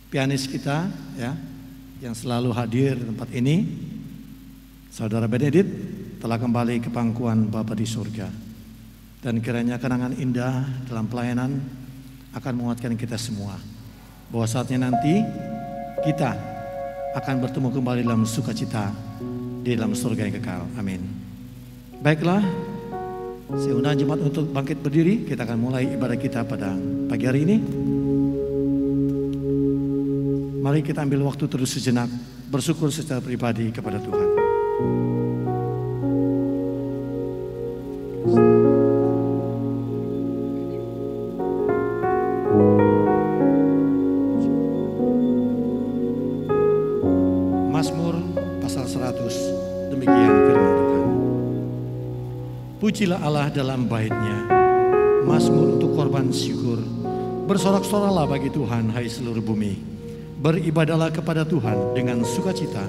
Pianis kita ya, yang selalu hadir di tempat ini, Saudara Benedict, telah kembali ke pangkuan Bapa di surga. Dan kiranya kenangan indah dalam pelayanan akan menguatkan kita semua, bahwa saatnya nanti kita akan bertemu kembali dalam sukacita di dalam surga yang kekal. Amin. Baiklah, saya undang jemaat untuk bangkit berdiri. Kita akan mulai ibadah kita pada pagi hari ini. Mari kita ambil waktu terus sejenak, bersyukur secara pribadi kepada Tuhan. Mazmur pasal 100, demikian firman Tuhan. Pujilah Allah dalam bait-Nya, mazmur untuk korban syukur. Bersorak-soralah bagi Tuhan, hai seluruh bumi. Beribadahlah kepada Tuhan dengan sukacita,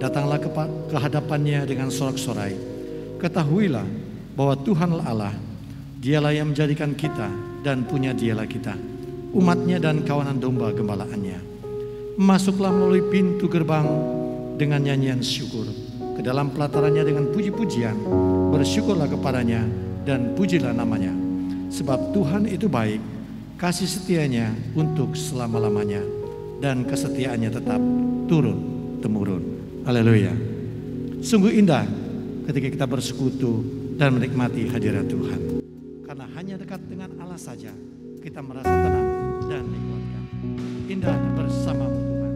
datanglah ke hadapannya dengan sorak-sorai. Ketahuilah bahwa Tuhanlah Allah, Dialah yang menjadikan kita dan punya Dialah kita, umatnya dan kawanan domba gembalaannya. Masuklah melalui pintu gerbang dengan nyanyian syukur, ke dalam pelatarannya dengan puji-pujian. Bersyukurlah kepadanya dan pujilah namanya, sebab Tuhan itu baik, kasih setianya untuk selama-lamanya, dan kesetiaannya tetap turun-temurun. Haleluya. Sungguh indah ketika kita bersekutu dan menikmati hadirat Tuhan. Karena hanya dekat dengan Allah saja kita merasa tenang dan dikuatkan. Indah bersamamu Tuhan.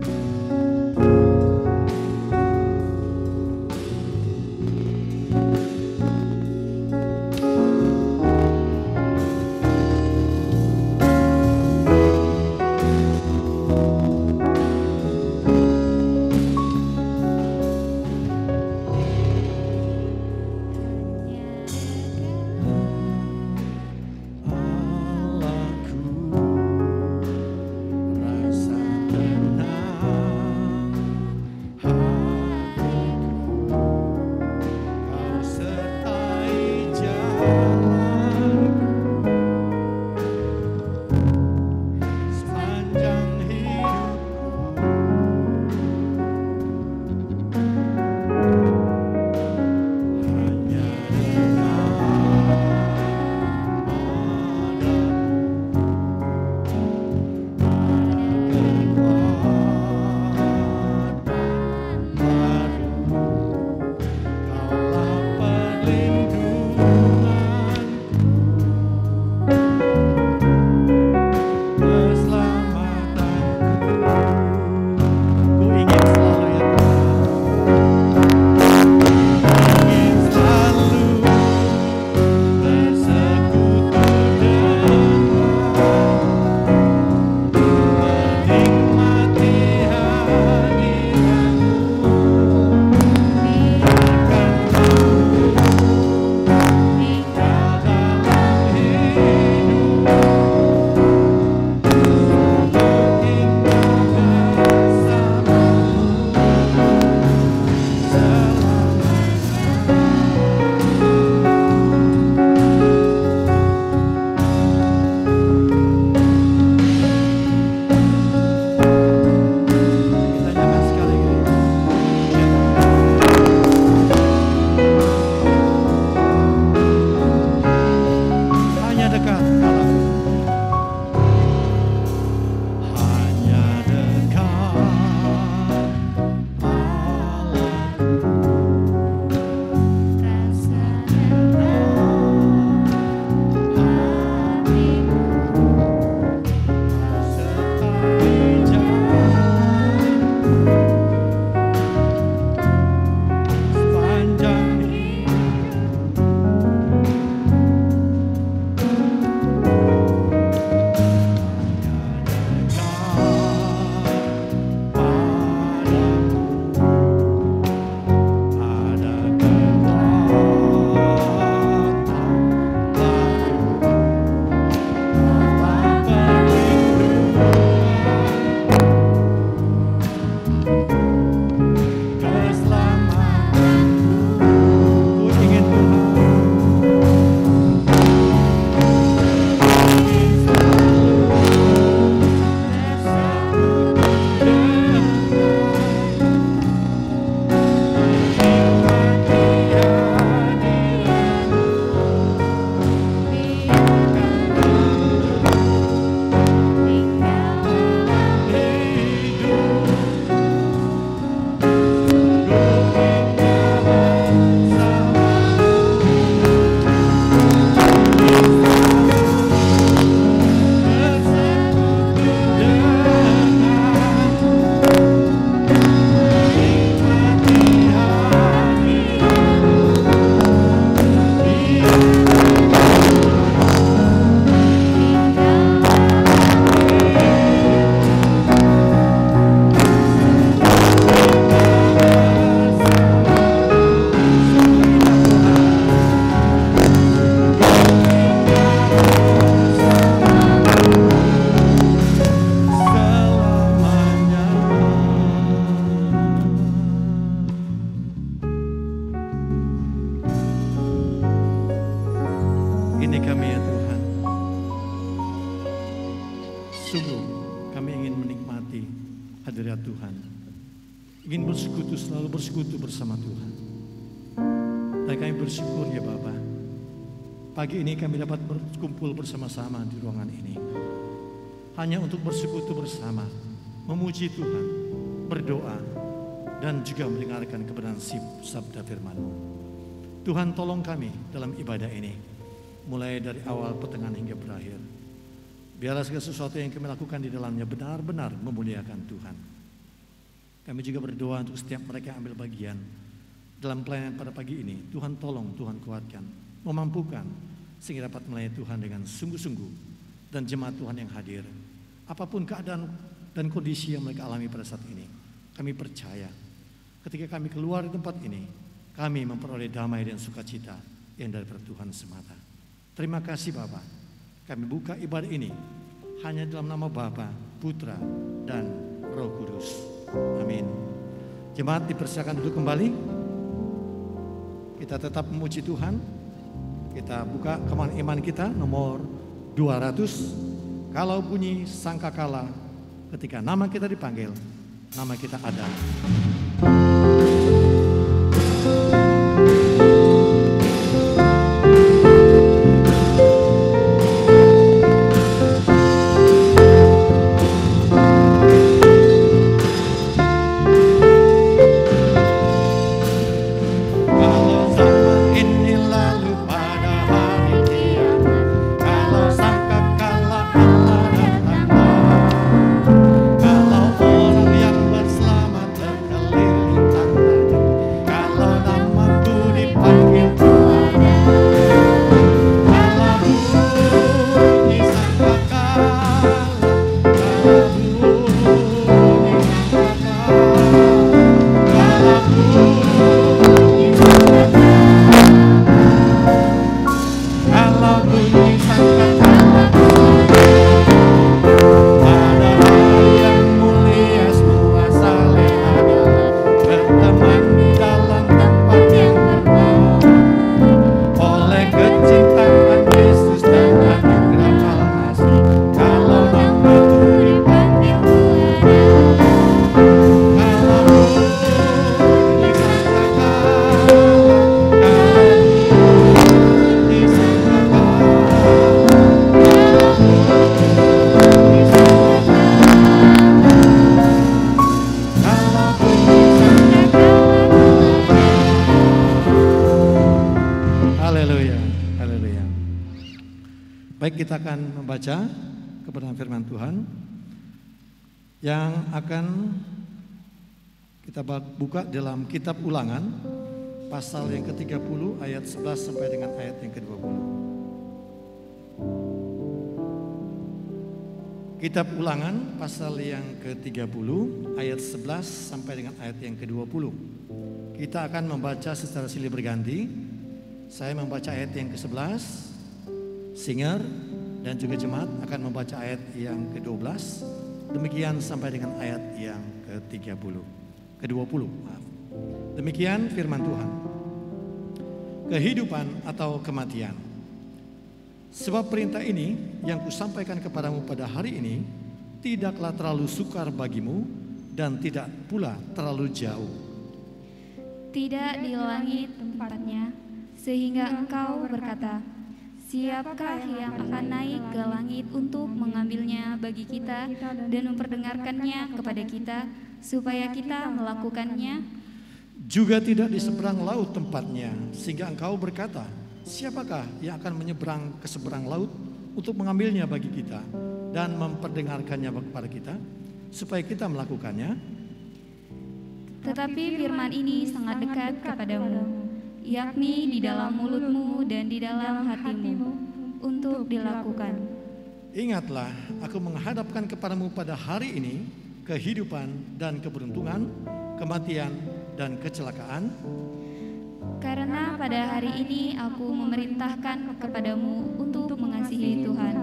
Rasa tenang ingin bersekutu, selalu bersekutu bersama Tuhan. Dan kami bersyukur ya Bapa, pagi ini kami dapat berkumpul bersama-sama di ruangan ini hanya untuk bersekutu bersama, memuji Tuhan, berdoa, dan juga mendengarkan kebenaran sabda firman-Mu. Tuhan, tolong kami dalam ibadah ini, mulai dari awal, pertengahan hingga berakhir. Biarlah segala sesuatu yang kami lakukan di dalamnya benar-benar memuliakan Tuhan. Kami juga berdoa untuk setiap mereka yang ambil bagian dalam pelayanan pada pagi ini. Tuhan tolong, Tuhan kuatkan, memampukan, sehingga dapat melayani Tuhan dengan sungguh-sungguh. Dan jemaat Tuhan yang hadir, apapun keadaan dan kondisi yang mereka alami pada saat ini, kami percaya ketika kami keluar di tempat ini, kami memperoleh damai dan sukacita yang daripada Tuhan semata. Terima kasih Bapa. Kami buka ibadah ini hanya dalam nama Bapa, Putra, dan Roh Kudus. Amin. Jemaat dipersilakan duduk kembali. Kita tetap memuji Tuhan. Kita buka kemana iman kita nomor 200. Kalau bunyi sangkakala, ketika nama kita dipanggil, nama kita ada. Kita akan membaca kebenaran firman Tuhan yang akan kita buka dalam kitab Ulangan pasal yang ke-30 ayat 11 sampai dengan ayat yang ke-20. Kitab Ulangan pasal yang ke-30 ayat 11 sampai dengan ayat yang ke-20. Kita akan membaca secara silih berganti. Saya membaca ayat yang ke-11, Singer dan juga jemaat akan membaca ayat yang ke-12, demikian sampai dengan ayat yang ke-20, maaf. Demikian firman Tuhan. Kehidupan atau kematian. Sebab perintah ini yang kusampaikan kepadamu pada hari ini tidaklah terlalu sukar bagimu dan tidak pula terlalu jauh. Tidak di langit tempatnya, sehingga engkau berkata, siapakah yang akan naik ke langit untuk mengambilnya bagi kita dan memperdengarkannya kepada kita, supaya kita melakukannya? Juga tidak di seberang laut tempatnya, sehingga engkau berkata, siapakah yang akan menyeberang ke seberang laut untuk mengambilnya bagi kita dan memperdengarkannya kepada kita, supaya kita melakukannya? Tetapi firman ini sangat dekat kepadamu, yakni di dalam mulutmu dan di dalam hatimu, untuk dilakukan. Ingatlah, aku menghadapkan kepadamu pada hari ini kehidupan dan keberuntungan, kematian dan kecelakaan. Karena pada hari ini aku memerintahkan kepadamu untuk mengasihi Tuhan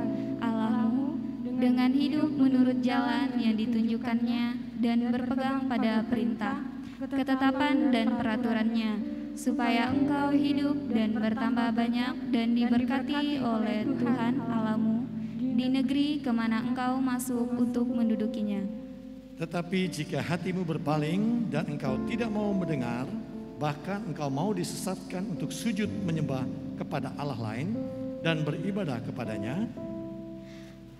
Allahmu dengan hidup menurut jalan yang ditunjukkannya dan berpegang pada perintah, ketetapan dan peraturannya, supaya engkau hidup dan bertambah banyak dan diberkati oleh Tuhan Allahmu di negeri kemana engkau masuk untuk mendudukinya. Tetapi jika hatimu berpaling dan engkau tidak mau mendengar, bahkan engkau mau disesatkan untuk sujud menyembah kepada Allah lain dan beribadah kepadanya,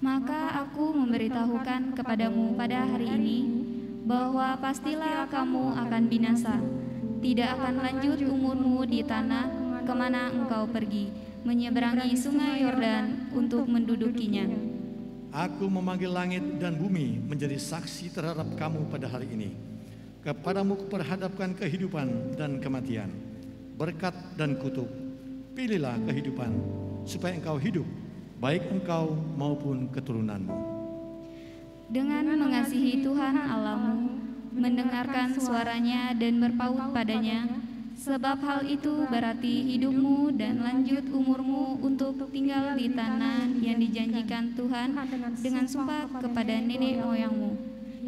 maka aku memberitahukan kepadamu pada hari ini bahwa pastilah kamu akan binasa. Tidak akan lanjut umurmu di tanah kemana engkau pergi, menyeberangi sungai Yordan untuk mendudukinya. Aku memanggil langit dan bumi menjadi saksi terhadap kamu pada hari ini. Kepadamu kuperhadapkan kehidupan dan kematian, berkat dan kutuk. Pilihlah kehidupan, supaya engkau hidup, baik engkau maupun keturunanmu. Dengan mengasihi Tuhan Allahmu, mendengarkan suaranya dan berpaut padanya, sebab hal itu berarti hidupmu dan lanjut umurmu untuk tinggal di tanah yang dijanjikan Tuhan dengan sumpah kepada nenek moyangmu,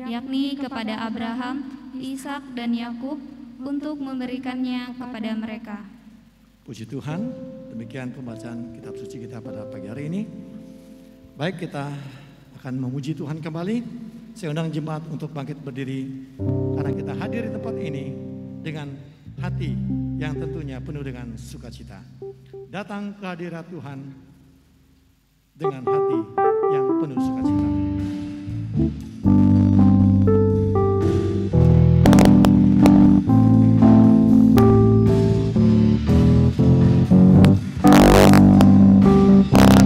yakni kepada Abraham, Ishak dan Yakub, untuk memberikannya kepada mereka. Puji Tuhan, demikian pembacaan kitab suci kita pada pagi hari ini. Baik, kita akan memuji Tuhan kembali. Saya undang jemaat untuk bangkit berdiri, karena kita hadir di tempat ini dengan hati yang tentunya penuh dengan sukacita. Datang ke hadirat Tuhan dengan hati yang penuh sukacita.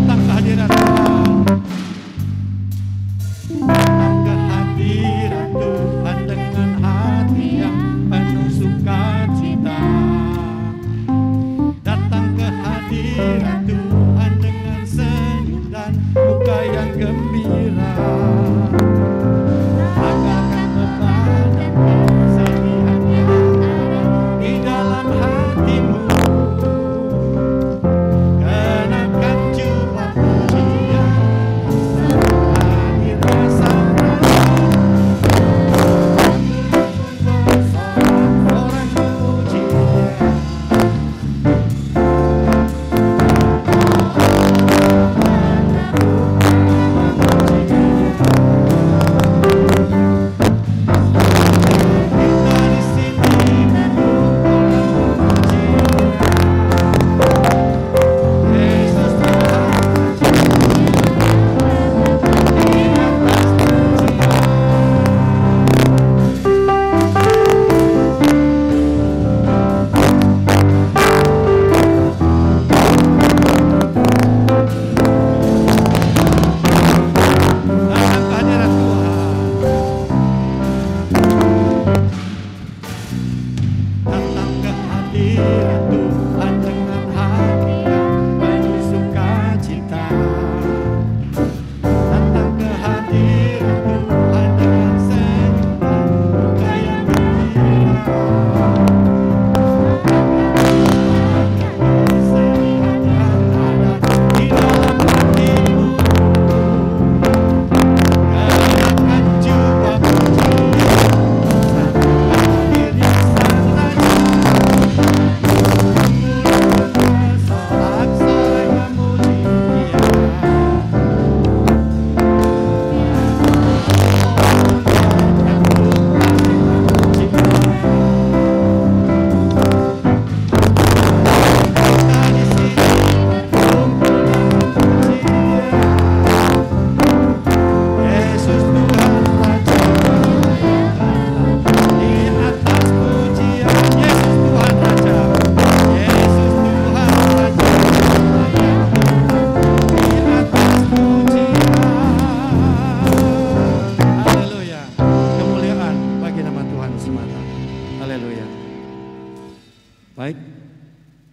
Datang ke hadirat Tuhan. Datang ke hadirat Tuhan dengan hati yang penuh sukacita. Datang ke hadirat Tuhan dengan senyum dan muka yang gembira. Anggarkan beban dan kesedihan yang ada di dalam hatimu. Kenakan jubah pujian, hadir bersama-sama. Sorak-sorak pujian.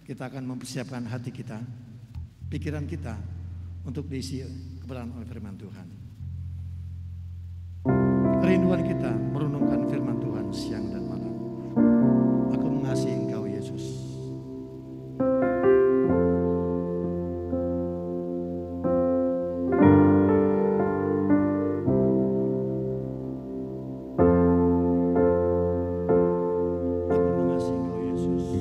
Kita akan mempersiapkan hati kita, pikiran kita untuk diisi kebenaran oleh firman Tuhan. Kerinduan kita merenungkan firman Tuhan siang dan malam. Aku mengasihi Engkau Yesus. Yesus.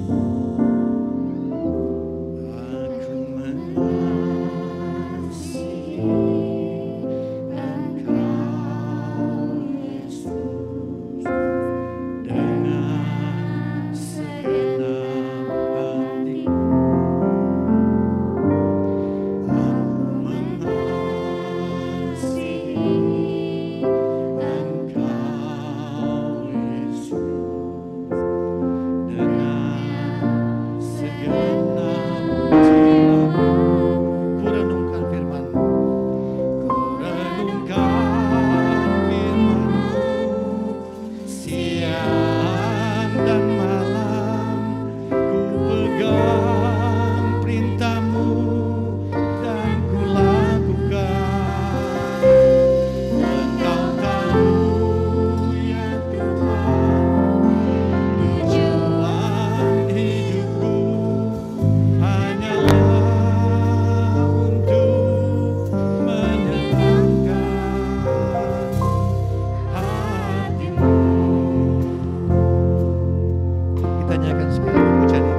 kita nyanyikan sekali pujian ini.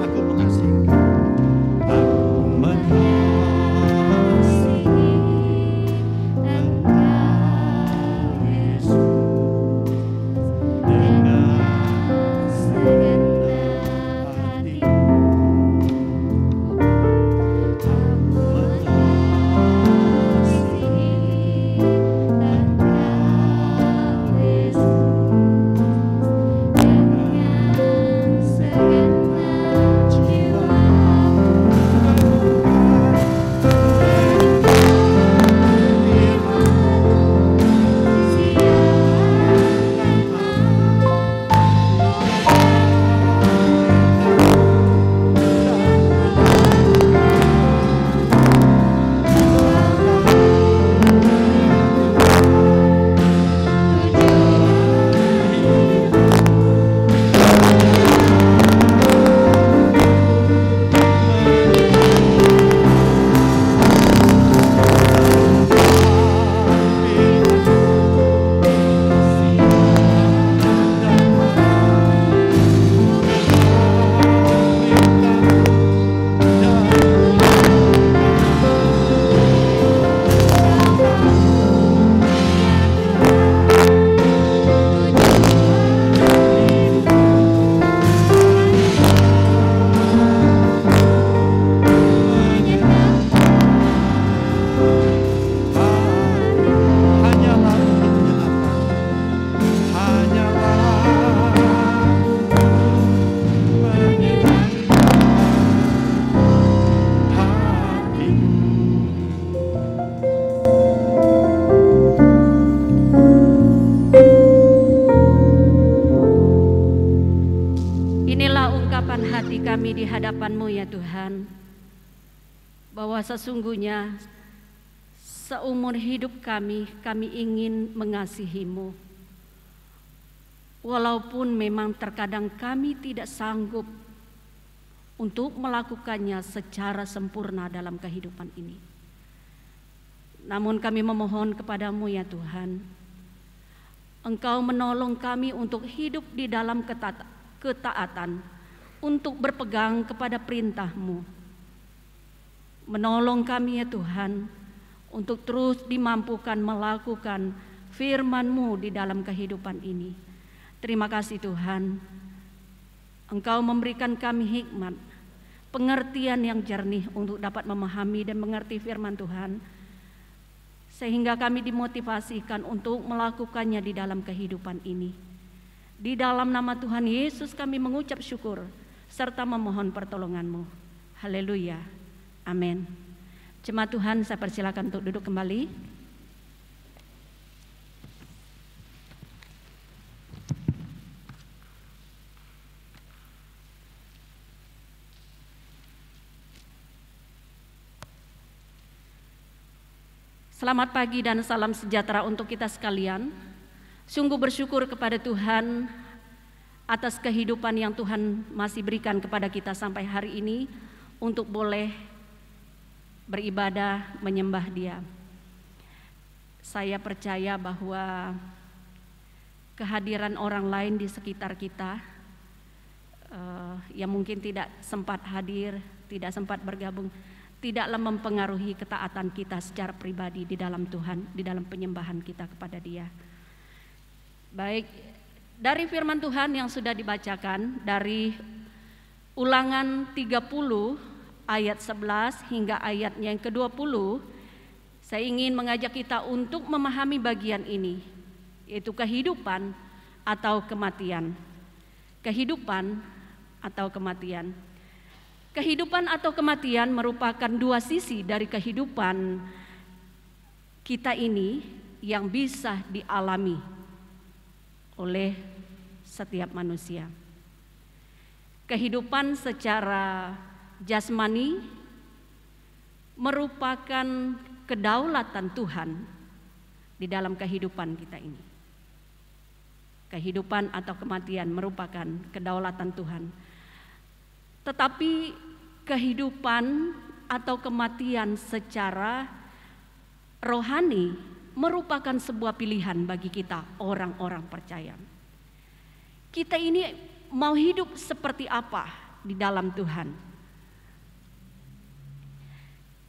Aku mengasihi Engkau. Aku mengasihi Engkau, Yesus, dengan segenap hatiku. Aku mengasihi Engkau, Yesus, dengan segenap kami di hadapan-Mu ya Tuhan, bahwa sesungguhnya seumur hidup kami ingin mengasihi-Mu. Walaupun memang terkadang kami tidak sanggup untuk melakukannya secara sempurna dalam kehidupan ini. Namun kami memohon kepada-Mu ya Tuhan, Engkau menolong kami untuk hidup di dalam ketaatan, untuk berpegang kepada perintah-Mu. Menolong kami ya Tuhan, untuk terus dimampukan melakukan firman-Mu di dalam kehidupan ini. Terima kasih Tuhan, Engkau memberikan kami hikmat, pengertian yang jernih untuk dapat memahami dan mengerti firman Tuhan, sehingga kami dimotivasikan untuk melakukannya di dalam kehidupan ini. Di dalam nama Tuhan Yesus kami mengucap syukur serta memohon pertolongan-Mu. Haleluya. Amin. Jemaat Tuhan, saya persilakan untuk duduk kembali. Selamat pagi dan salam sejahtera untuk kita sekalian. Sungguh bersyukur kepada Tuhan atas kehidupan yang Tuhan masih berikan kepada kita sampai hari ini untuk boleh beribadah, menyembah Dia. Saya percaya bahwa kehadiran orang lain di sekitar kita yang mungkin tidak sempat hadir, tidak sempat bergabung, tidaklah mempengaruhi ketaatan kita secara pribadi di dalam Tuhan, di dalam penyembahan kita kepada Dia. Baik, dari firman Tuhan yang sudah dibacakan dari Ulangan 30 ayat 11 hingga ayatnya yang ke-20, saya ingin mengajak kita untuk memahami bagian ini, yaitu kehidupan atau kematian. Kehidupan atau kematian. Kehidupan atau kematian merupakan dua sisi dari kehidupan kita ini yang bisa dialami oleh setiap manusia. Kehidupan secara jasmani merupakan kedaulatan Tuhan di dalam kehidupan kita ini. Kehidupan atau kematian merupakan kedaulatan Tuhan. Tetapi kehidupan atau kematian secara rohani merupakan sebuah pilihan bagi kita orang-orang percaya. Kita ini mau hidup seperti apa di dalam Tuhan.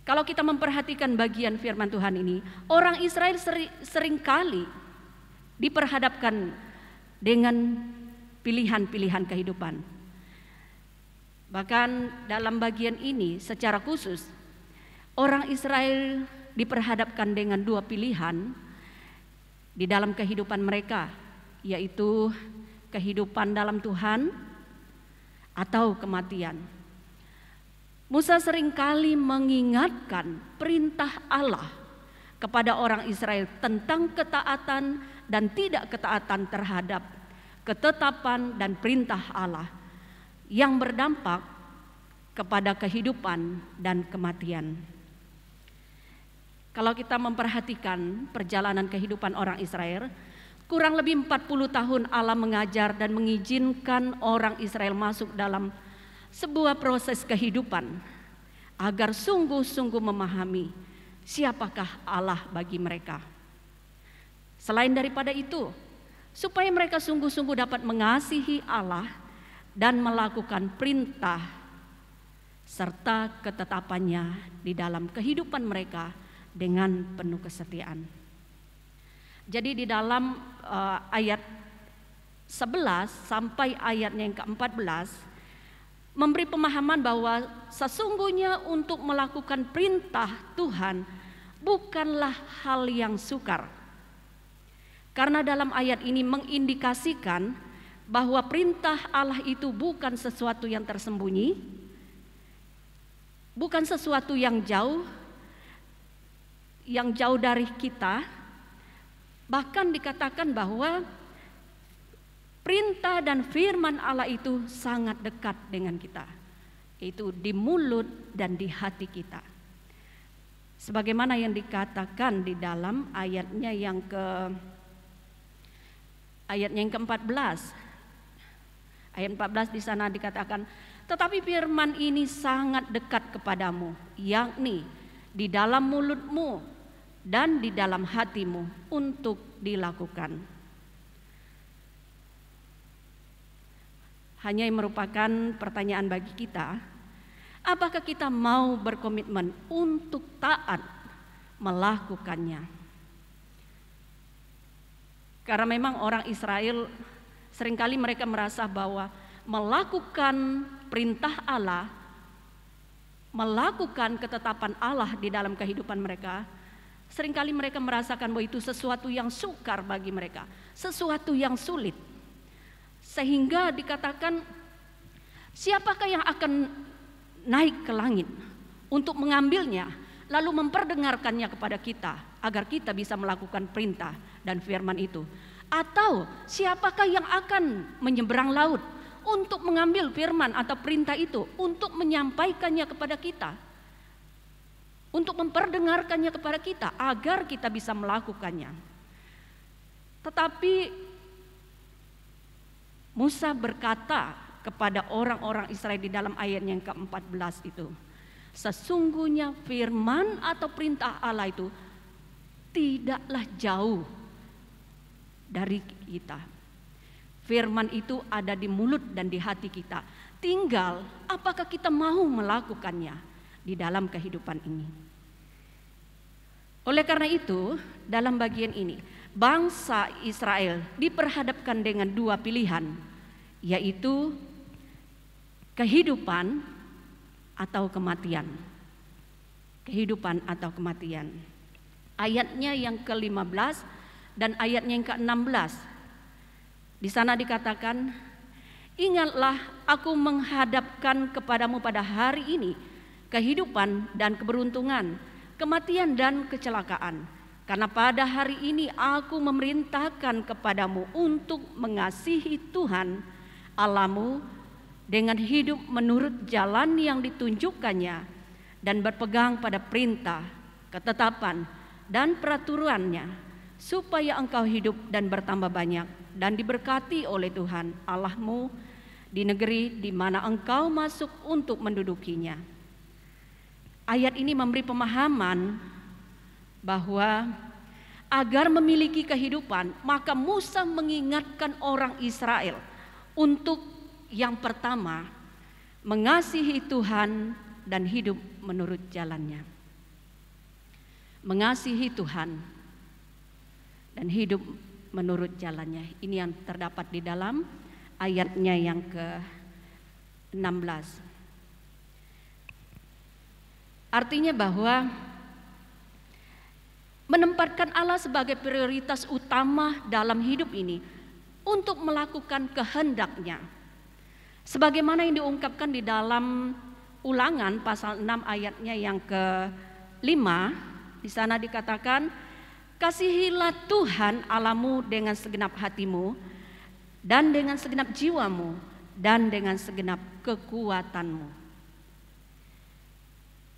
Kalau kita memperhatikan bagian firman Tuhan ini, orang Israel seringkali diperhadapkan dengan pilihan-pilihan kehidupan. Bahkan dalam bagian ini secara khusus, orang Israel diperhadapkan dengan dua pilihan di dalam kehidupan mereka, yaitu kehidupan dalam Tuhan atau kematian. Musa seringkali mengingatkan perintah Allah kepada orang Israel tentang ketaatan dan tidak ketaatan terhadap ketetapan dan perintah Allah yang berdampak kepada kehidupan dan kematian. Kalau kita memperhatikan perjalanan kehidupan orang Israel, kurang lebih 40 tahun Allah mengajar dan mengizinkan orang Israel masuk dalam sebuah proses kehidupan agar sungguh-sungguh memahami siapakah Allah bagi mereka. Selain daripada itu, supaya mereka sungguh-sungguh dapat mengasihi Allah dan melakukan perintah serta ketetapannya di dalam kehidupan mereka dengan penuh kesetiaan. Jadi di dalam ayat 11 sampai ayatnya yang ke-14 memberi pemahaman bahwa sesungguhnya untuk melakukan perintah Tuhan bukanlah hal yang sukar. Karena dalam ayat ini mengindikasikan bahwa perintah Allah itu bukan sesuatu yang tersembunyi, bukan sesuatu yang jauh dari kita. Bahkan dikatakan bahwa perintah dan firman Allah itu sangat dekat dengan kita, yaitu di mulut dan di hati kita. Sebagaimana yang dikatakan di dalam ayatnya yang ke-14. Ayat 14 di sana dikatakan, tetapi firman ini sangat dekat kepadamu, yakni di dalam mulutmu dan di dalam hatimu untuk dilakukan. Hanya yang merupakan pertanyaan bagi kita, apakah kita mau berkomitmen untuk taat melakukannya? Karena memang orang Israel seringkali mereka merasa bahwa melakukan perintah Allah, melakukan ketetapan Allah di dalam kehidupan mereka, seringkali mereka merasakan bahwa itu sesuatu yang sukar bagi mereka, sesuatu yang sulit. Sehingga dikatakan, siapakah yang akan naik ke langit untuk mengambilnya lalu memperdengarkannya kepada kita agar kita bisa melakukan perintah dan firman itu? Atau siapakah yang akan menyeberang laut untuk mengambil firman atau perintah itu, untuk menyampaikannya kepada kita, untuk memperdengarkannya kepada kita agar kita bisa melakukannya? Tetapi Musa berkata kepada orang-orang Israel di dalam ayat yang ke-14 itu, sesungguhnya firman atau perintah Allah itu tidaklah jauh dari kita. Firman itu ada di mulut dan di hati kita. Tinggal apakah kita mau melakukannya di dalam kehidupan ini. Oleh karena itu, dalam bagian ini bangsa Israel diperhadapkan dengan dua pilihan, yaitu kehidupan atau kematian. Kehidupan atau kematian. Ayatnya yang ke-15 dan ayatnya yang ke-16. Di sana dikatakan, ingatlah aku menghadapkan kepadamu pada hari ini kehidupan dan keberuntungan, kematian dan kecelakaan. Karena pada hari ini aku memerintahkan kepadamu untuk mengasihi Tuhan Allahmu dengan hidup menurut jalan yang ditunjukkannya dan berpegang pada perintah, ketetapan dan peraturannya, supaya engkau hidup dan bertambah banyak dan diberkati oleh Tuhan Allahmu di negeri di mana engkau masuk untuk mendudukinya. Ayat ini memberi pemahaman bahwa agar memiliki kehidupan, maka Musa mengingatkan orang Israel untuk yang pertama, mengasihi Tuhan dan hidup menurut jalannya. Mengasihi Tuhan dan hidup menurut jalannya. Ini yang terdapat di dalam ayatnya yang ke-16. Artinya bahwa menempatkan Allah sebagai prioritas utama dalam hidup ini untuk melakukan kehendak-Nya. Sebagaimana yang diungkapkan di dalam Ulangan pasal 6 ayatnya yang ke-5, di sana dikatakan, kasihilah Tuhan Allahmu dengan segenap hatimu dan dengan segenap jiwamu dan dengan segenap kekuatanmu.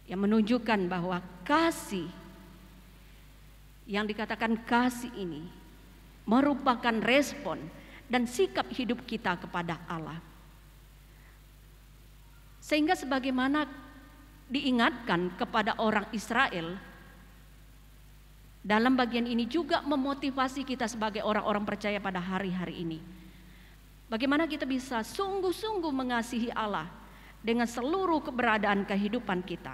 Yang menunjukkan bahwa kasih, yang dikatakan kasih ini merupakan respon dan sikap hidup kita kepada Allah. Sehingga sebagaimana diingatkan kepada orang Israel, dalam bagian ini juga memotivasi kita sebagai orang-orang percaya pada hari-hari ini. Bagaimana kita bisa sungguh-sungguh mengasihi Allah dengan seluruh keberadaan kehidupan kita.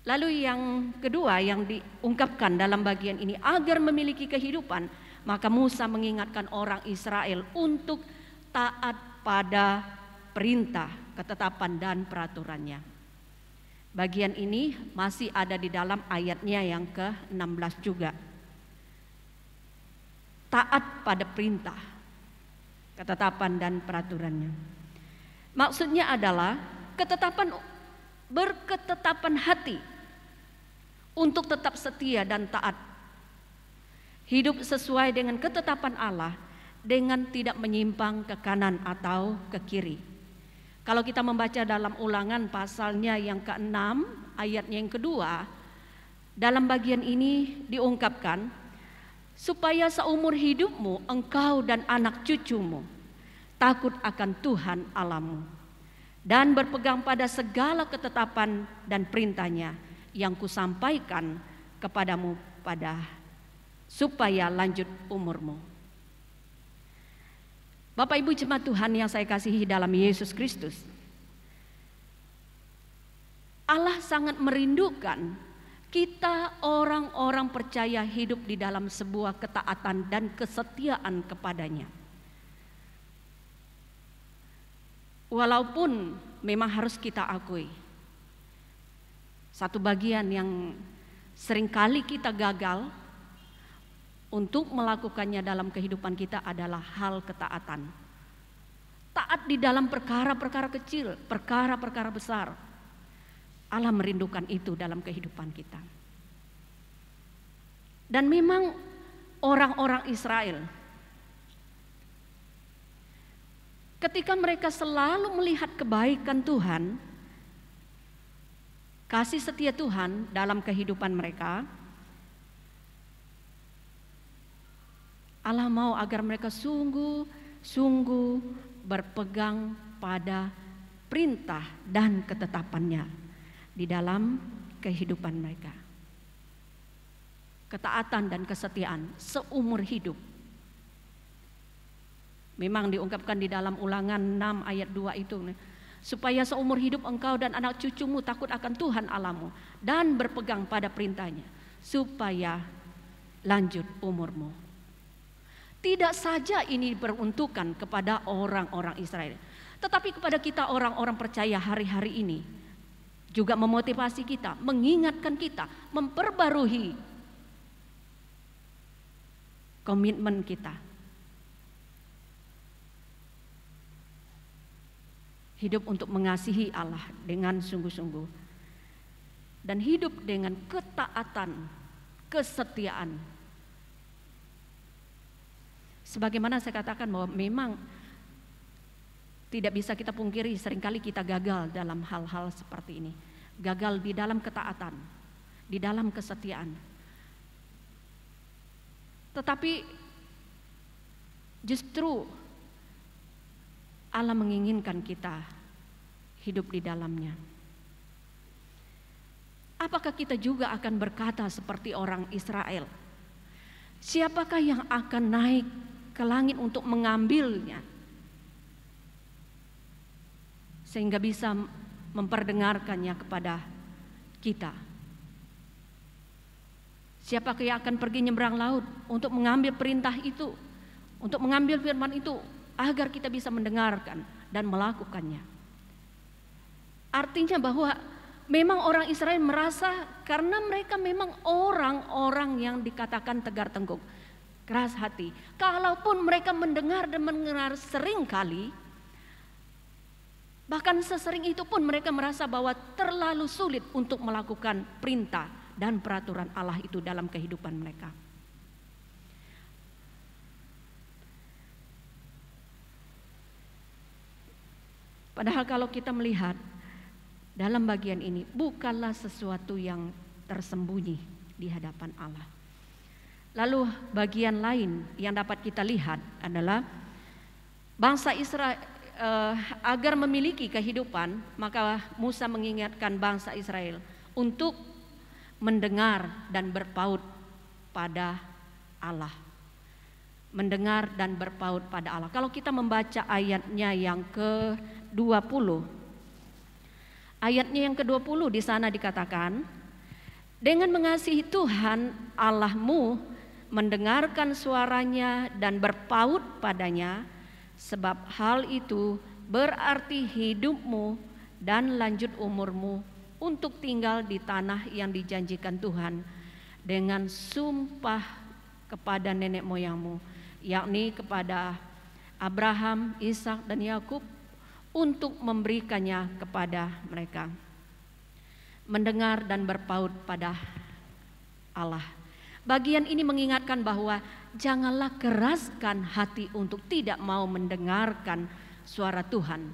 Lalu yang kedua yang diungkapkan dalam bagian ini, agar memiliki kehidupan, maka Musa mengingatkan orang Israel untuk taat pada perintah, ketetapan dan peraturannya. Bagian ini masih ada di dalam ayatnya yang ke-16 juga. Taat pada perintah, ketetapan dan peraturannya. Maksudnya adalah berketetapan hati untuk tetap setia dan taat. Hidup sesuai dengan ketetapan Allah dengan tidak menyimpang ke kanan atau ke kiri. Kalau kita membaca dalam Ulangan pasalnya yang ke-6 ayatnya yang kedua, dalam bagian ini diungkapkan, supaya seumur hidupmu engkau dan anak cucumu takut akan Tuhan Allahmu dan berpegang pada segala ketetapan dan perintahnya yang kusampaikan kepadamu supaya lanjut umurmu. Bapak Ibu jemaat Tuhan yang saya kasihi dalam Yesus Kristus, Allah sangat merindukan kita orang-orang percaya hidup di dalam sebuah ketaatan dan kesetiaan kepadanya. Walaupun memang harus kita akui, satu bagian yang seringkali kita gagal untuk melakukannya dalam kehidupan kita adalah hal ketaatan. Taat di dalam perkara-perkara kecil, perkara-perkara besar. Allah merindukan itu dalam kehidupan kita. Dan memang orang-orang Israel, ketika mereka selalu melihat kebaikan Tuhan, kasih setia Tuhan dalam kehidupan mereka, Allah mau agar mereka sungguh-sungguh berpegang pada perintah dan ketetapannya di dalam kehidupan mereka. Ketaatan dan kesetiaan seumur hidup. Memang diungkapkan di dalam Ulangan 6 ayat 2 itu, supaya seumur hidup engkau dan anak cucumu takut akan Tuhan Allahmu dan berpegang pada perintahnya, supaya lanjut umurmu. Tidak saja ini diperuntukkan kepada orang-orang Israel, tetapi kepada kita orang-orang percaya hari-hari ini juga memotivasi kita, mengingatkan kita, memperbarui komitmen kita. Hidup untuk mengasihi Allah dengan sungguh-sungguh dan hidup dengan ketaatan, kesetiaan. Sebagaimana saya katakan bahwa memang tidak bisa kita pungkiri, seringkali kita gagal dalam hal-hal seperti ini. Gagal di dalam ketaatan, di dalam kesetiaan. Tetapi justru Allah menginginkan kita hidup di dalamnya. Apakah kita juga akan berkata seperti orang Israel? Siapakah yang akan naik ke langit untuk mengambilnya? sehingga bisa memperdengarkannya kepada kita. Siapakah yang akan pergi nyebrang laut untuk mengambil perintah itu, untuk mengambil firman itu, agar kita bisa mendengarkan dan melakukannya. Artinya bahwa memang orang Israel merasa karena mereka memang orang-orang yang dikatakan tegar tengkuk, keras hati. Kalaupun mereka mendengar dan mendengar sering kali, bahkan sesering itu pun mereka merasa bahwa terlalu sulit untuk melakukan perintah dan peraturan Allah itu dalam kehidupan mereka. Padahal kalau kita melihat dalam bagian ini bukanlah sesuatu yang tersembunyi di hadapan Allah. Lalu bagian lain yang dapat kita lihat adalah bangsa Israel agar memiliki kehidupan, maka Musa mengingatkan bangsa Israel untuk mendengar dan berpaut pada Allah. Mendengar dan berpaut pada Allah. Kalau kita membaca ayatnya yang ke-20, ayatnya yang ke-20 di sana dikatakan, dengan mengasihi Tuhan Allahmu, mendengarkan suaranya dan berpaut padanya, sebab hal itu berarti hidupmu dan lanjut umurmu untuk tinggal di tanah yang dijanjikan Tuhan dengan sumpah kepada nenek moyangmu, yakni kepada Abraham, Ishak dan Yakub, untuk memberikannya kepada mereka. Mendengar dan berpaut pada Allah. Bagian ini mengingatkan bahwa janganlah keraskan hati untuk tidak mau mendengarkan suara Tuhan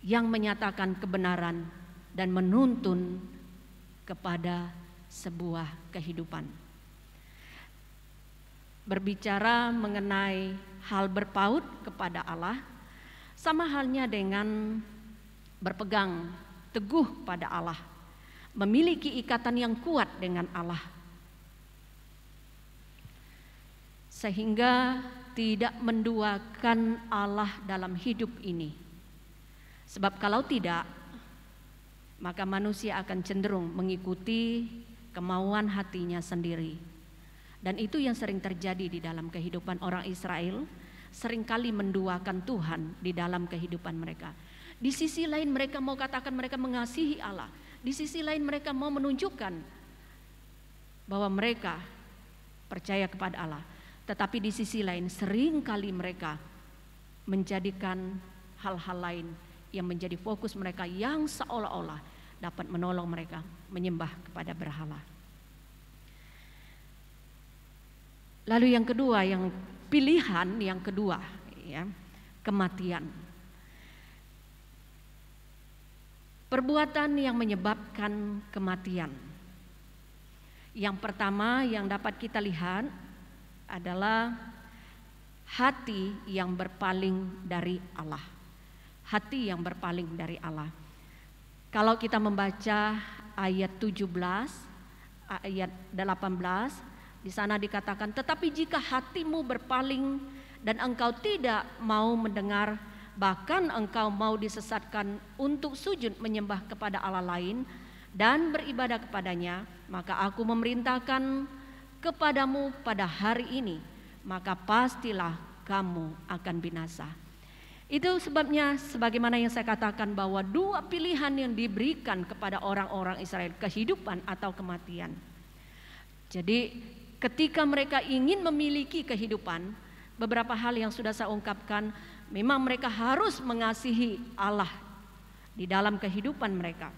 yang menyatakan kebenaran dan menuntun kepada sebuah kehidupan. Berbicara mengenai hal berpaut kepada Allah sama halnya dengan berpegang teguh pada Allah, memiliki ikatan yang kuat dengan Allah, sehingga tidak menduakan Allah dalam hidup ini. Sebab kalau tidak, maka manusia akan cenderung mengikuti kemauan hatinya sendiri. Dan itu yang sering terjadi di dalam kehidupan orang Israel, seringkali menduakan Tuhan di dalam kehidupan mereka. Di sisi lain mereka mau katakan mereka mengasihi Allah, di sisi lain mereka mau menunjukkan bahwa mereka percaya kepada Allah. Tetapi di sisi lain seringkali mereka menjadikan hal-hal lain yang menjadi fokus mereka, yang seolah-olah dapat menolong mereka menyembah kepada berhala. Lalu yang kedua, yang pilihan yang kedua, ya, kematian. Perbuatan yang menyebabkan kematian. Yang pertama yang dapat kita lihat adalah hati yang berpaling dari Allah. Hati yang berpaling dari Allah. Kalau kita membaca ayat 17, ayat 18, di sana dikatakan, tetapi jika hatimu berpaling dan engkau tidak mau mendengar, bahkan engkau mau disesatkan untuk sujud menyembah kepada Allah lain dan beribadah kepadanya, maka aku memerintahkan kepadamu pada hari ini, maka pastilah kamu akan binasa. Itu sebabnya sebagaimana yang saya katakan bahwa dua pilihan yang diberikan kepada orang-orang Israel, kehidupan atau kematian. Jadi ketika mereka ingin memiliki kehidupan, beberapa hal yang sudah saya ungkapkan, memang mereka harus mengasihi Allah di dalam kehidupan mereka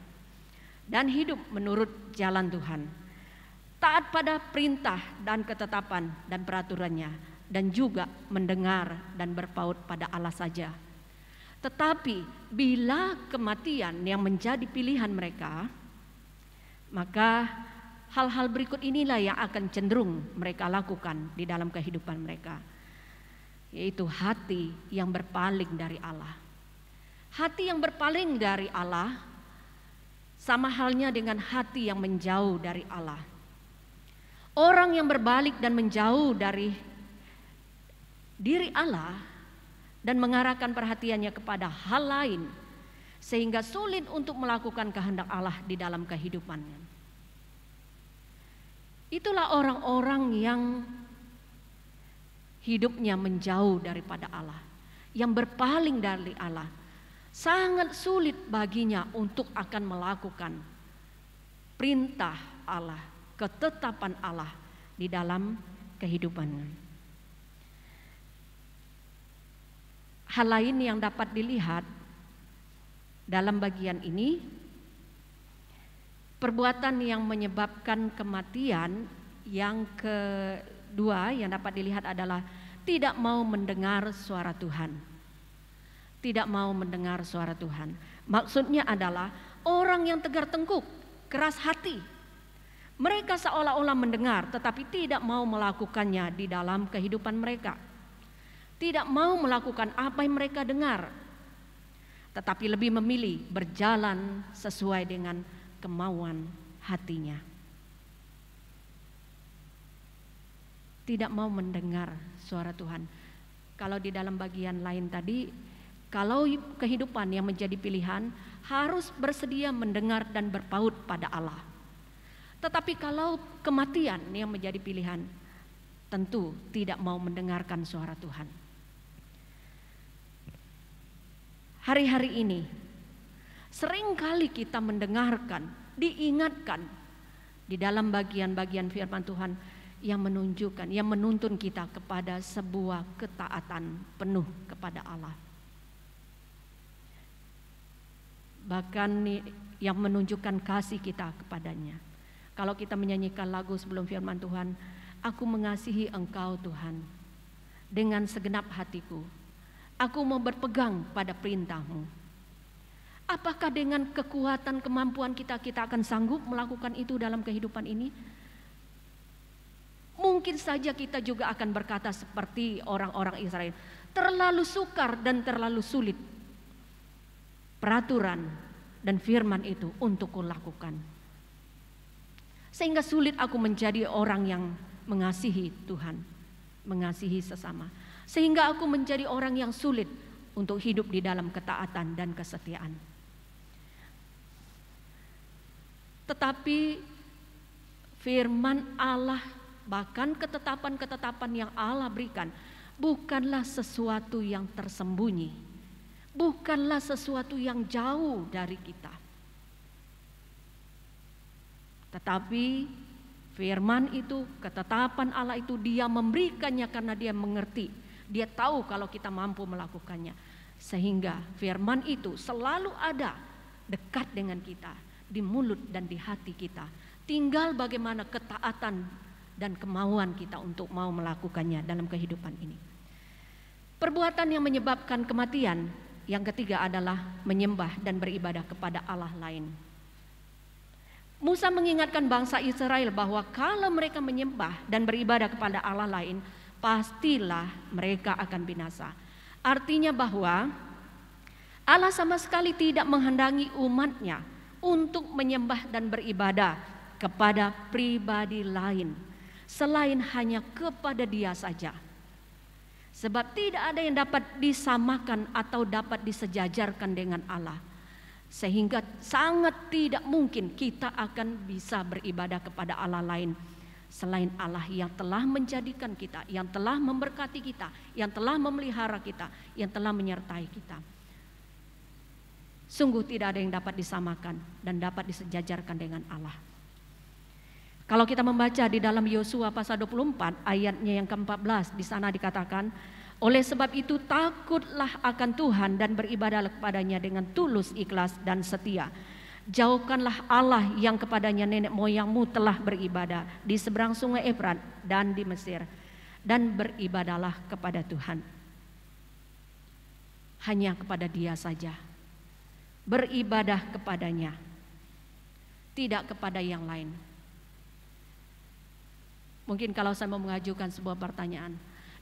dan hidup menurut jalan Tuhan, taat pada perintah dan ketetapan dan peraturannya, dan juga mendengar dan berpaut pada Allah saja. Tetapi bila kematian yang menjadi pilihan mereka, maka hal-hal berikut inilah yang akan cenderung mereka lakukan di dalam kehidupan mereka, yaitu hati yang berpaling dari Allah. Hati yang berpaling dari Allah sama halnya dengan hati yang menjauh dari Allah. Orang yang berbalik dan menjauh dari diri Allah dan mengarahkan perhatiannya kepada hal lain sehingga sulit untuk melakukan kehendak Allah di dalam kehidupannya. Itulah orang-orang yang hidupnya menjauh daripada Allah, yang berpaling dari Allah. Sangat sulit baginya untuk akan melakukan perintah Allah, ketetapan Allah di dalam kehidupannya. Hal lain yang dapat dilihat dalam bagian ini, perbuatan yang menyebabkan kematian yang kedua yang dapat dilihat adalah tidak mau mendengar suara Tuhan. Tidak mau mendengar suara Tuhan. Maksudnya adalah orang yang tegar tengkuk, keras hati. Mereka seolah-olah mendengar tetapi tidak mau melakukannya di dalam kehidupan mereka. Tidak mau melakukan apa yang mereka dengar, tetapi lebih memilih berjalan sesuai dengan kemauan hatinya. Tidak mau mendengar suara Tuhan. Kalau di dalam bagian lain tadi, kalau kehidupan yang menjadi pilihan harus bersedia mendengar dan berpaut pada Allah. Tetapi kalau kematian yang menjadi pilihan, tentu tidak mau mendengarkan suara Tuhan. Hari-hari ini seringkali kita mendengarkan, diingatkan di dalam bagian-bagian firman Tuhan yang menunjukkan, yang menuntun kita kepada sebuah ketaatan penuh kepada Allah. Bahkan yang menunjukkan kasih kita kepadanya. Kalau kita menyanyikan lagu sebelum firman Tuhan, aku mengasihi Engkau Tuhan dengan segenap hatiku. Aku mau berpegang pada perintah-Mu. Apakah dengan kekuatan kemampuan kita akan sanggup melakukan itu dalam kehidupan ini? Mungkin saja kita juga akan berkata seperti orang-orang Israel, terlalu sukar dan terlalu sulit peraturan dan firman itu untuk kulakukan. Sehingga sulit aku menjadi orang yang mengasihi Tuhan, mengasihi sesama. Sehingga aku menjadi orang yang sulit untuk hidup di dalam ketaatan dan kesetiaan. Tetapi firman Allah, bahkan ketetapan-ketetapan yang Allah berikan, bukanlah sesuatu yang tersembunyi. Bukanlah sesuatu yang jauh dari kita. Tetapi firman itu, ketetapan Allah itu Dia memberikannya karena Dia mengerti. Dia tahu kalau kita mampu melakukannya. Sehingga firman itu selalu ada dekat dengan kita, di mulut dan di hati kita. Tinggal bagaimana ketaatan dan kemauan kita untuk mau melakukannya dalam kehidupan ini. Perbuatan yang menyebabkan kematian yang ketiga adalah menyembah dan beribadah kepada Allah lain. Musa mengingatkan bangsa Israel bahwa kalau mereka menyembah dan beribadah kepada Allah lain, pastilah mereka akan binasa. Artinya bahwa Allah sama sekali tidak menghendaki umatnya untuk menyembah dan beribadah kepada pribadi lain selain hanya kepada Dia saja. Sebab tidak ada yang dapat disamakan atau dapat disejajarkan dengan Allah. Sehingga sangat tidak mungkin kita akan bisa beribadah kepada Allah lain selain Allah yang telah menjadikan kita, yang telah memberkati kita, yang telah memelihara kita, yang telah menyertai kita. Sungguh tidak ada yang dapat disamakan dan dapat disejajarkan dengan Allah. Kalau kita membaca di dalam Yosua pasal 24 ayatnya yang ke-14, di sana dikatakan, oleh sebab itu takutlah akan Tuhan dan beribadahlah kepadanya dengan tulus, ikhlas dan setia. Jauhkanlah Allah yang kepadanya nenek moyangmu telah beribadah di seberang sungai Efrat dan di Mesir, dan beribadahlah kepada Tuhan. Hanya kepada Dia saja. Beribadah kepadanya, tidak kepada yang lain. Mungkin kalau saya mau mengajukan sebuah pertanyaan,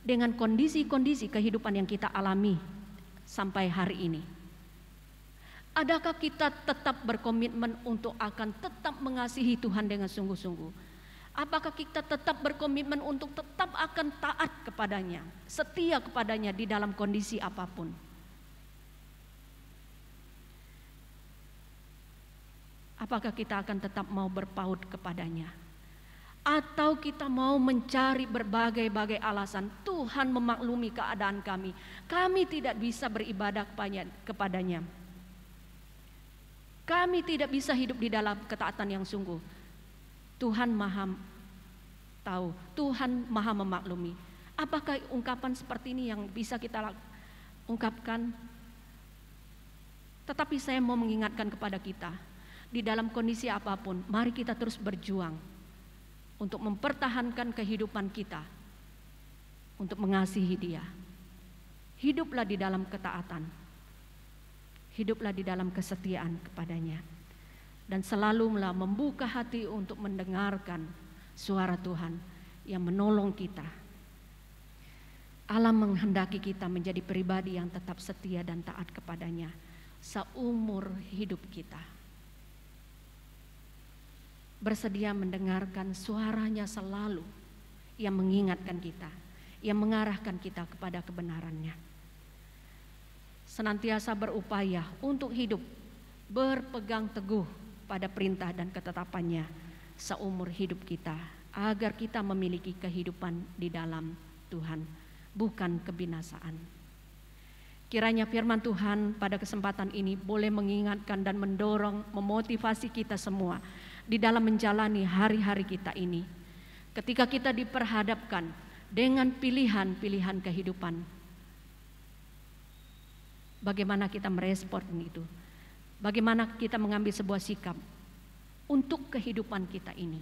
dengan kondisi-kondisi kehidupan yang kita alami sampai hari ini, adakah kita tetap berkomitmen untuk akan tetap mengasihi Tuhan dengan sungguh-sungguh? Apakah kita tetap berkomitmen untuk tetap akan taat kepadanya, setia kepadanya di dalam kondisi apapun? Apakah kita akan tetap mau berpaut kepadanya? Atau kita mau mencari berbagai-bagai alasan, Tuhan memaklumi keadaan kami, kami tidak bisa beribadah kepadanya. Kami tidak bisa hidup di dalam ketaatan yang sungguh. Tuhan Maha tahu, Tuhan Maha memaklumi. Apakah ungkapan seperti ini yang bisa kita ungkapkan? Tetapi saya mau mengingatkan kepada kita, di dalam kondisi apapun, mari kita terus berjuang untuk mempertahankan kehidupan kita, untuk mengasihi Dia. Hiduplah di dalam ketaatan, hiduplah di dalam kesetiaan kepadanya, dan selalulah membuka hati untuk mendengarkan suara Tuhan yang menolong kita. Allah menghendaki kita menjadi pribadi yang tetap setia dan taat kepadanya seumur hidup kita. Bersedia mendengarkan suaranya selalu yang mengingatkan kita, yang mengarahkan kita kepada kebenarannya. Senantiasa berupaya untuk hidup berpegang teguh pada perintah dan ketetapannya seumur hidup kita, agar kita memiliki kehidupan di dalam Tuhan, bukan kebinasaan. Kiranya firman Tuhan pada kesempatan ini boleh mengingatkan dan mendorong, memotivasi kita semua di dalam menjalani hari-hari kita ini. Ketika kita diperhadapkan dengan pilihan-pilihan kehidupan, bagaimana kita merespon itu? Bagaimana kita mengambil sebuah sikap untuk kehidupan kita ini,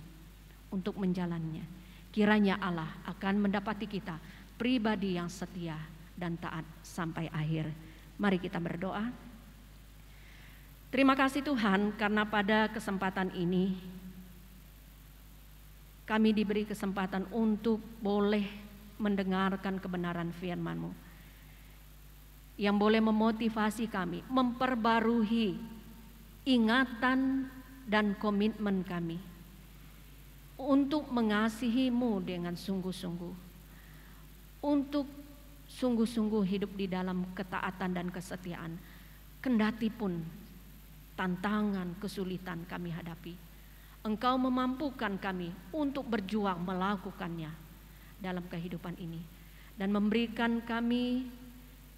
untuk menjalannya. Kiranya Allah akan mendapati kita pribadi yang setia dan taat sampai akhir. Mari kita berdoa. Terima kasih Tuhan, karena pada kesempatan ini kami diberi kesempatan untuk boleh mendengarkan kebenaran firman-Mu yang boleh memotivasi kami, memperbarui ingatan dan komitmen kami untuk mengasihi-Mu dengan sungguh-sungguh, untuk sungguh-sungguh hidup di dalam ketaatan dan kesetiaan, kendati pun tantangan, kesulitan kami hadapi. Engkau memampukan kami untuk berjuang melakukannya dalam kehidupan ini, dan memberikan kami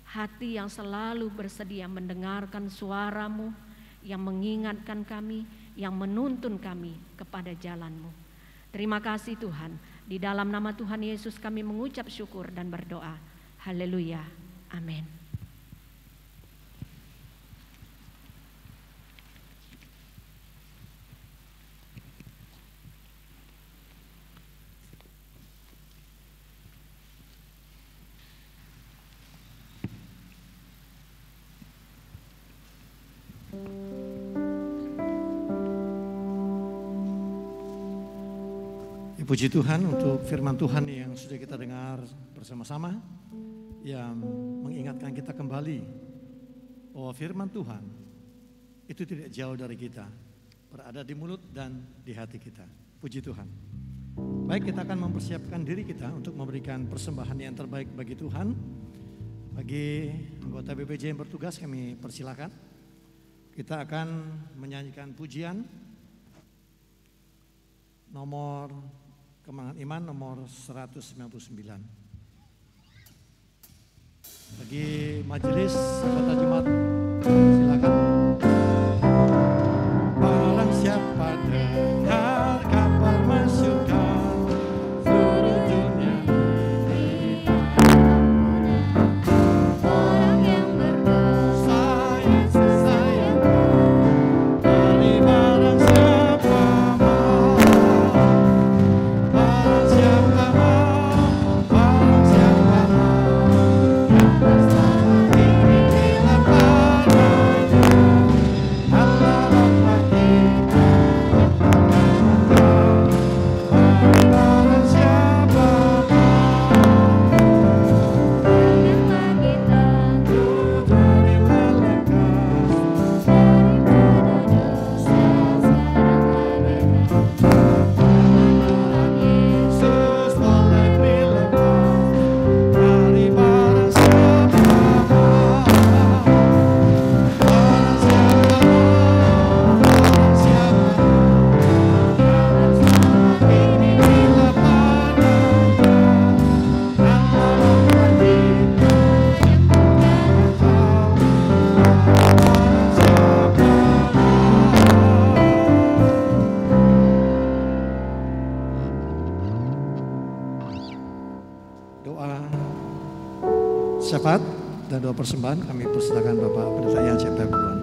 hati yang selalu bersedia mendengarkan suara-Mu yang mengingatkan kami, yang menuntun kami kepada jalan-Mu. Terima kasih Tuhan, di dalam nama Tuhan Yesus kami mengucap syukur dan berdoa. Haleluya, amin. Puji Tuhan untuk firman Tuhan yang sudah kita dengar bersama-sama, yang mengingatkan kita kembali bahwa firman Tuhan itu tidak jauh dari kita, berada di mulut dan di hati kita. Puji Tuhan. Baik, kita akan mempersiapkan diri kita untuk memberikan persembahan yang terbaik bagi Tuhan. Bagi anggota BPJ yang bertugas, kami persilakan. Kita akan menyanyikan pujian nomor Kemenangan Iman nomor 199. Bagi majelis anggota jemaat, silakan. Barang siapa dengar kabar masukkan seluruh dunia ini, Orang yang berdosa Yesus sayang, dari barang siapa mau, barang siapa mau, barang siapa mau, yang bersama ini dilepas. mengaturkan doa persembahan, kami persilakan Bapak Pendeta Yan Cipta Guruan.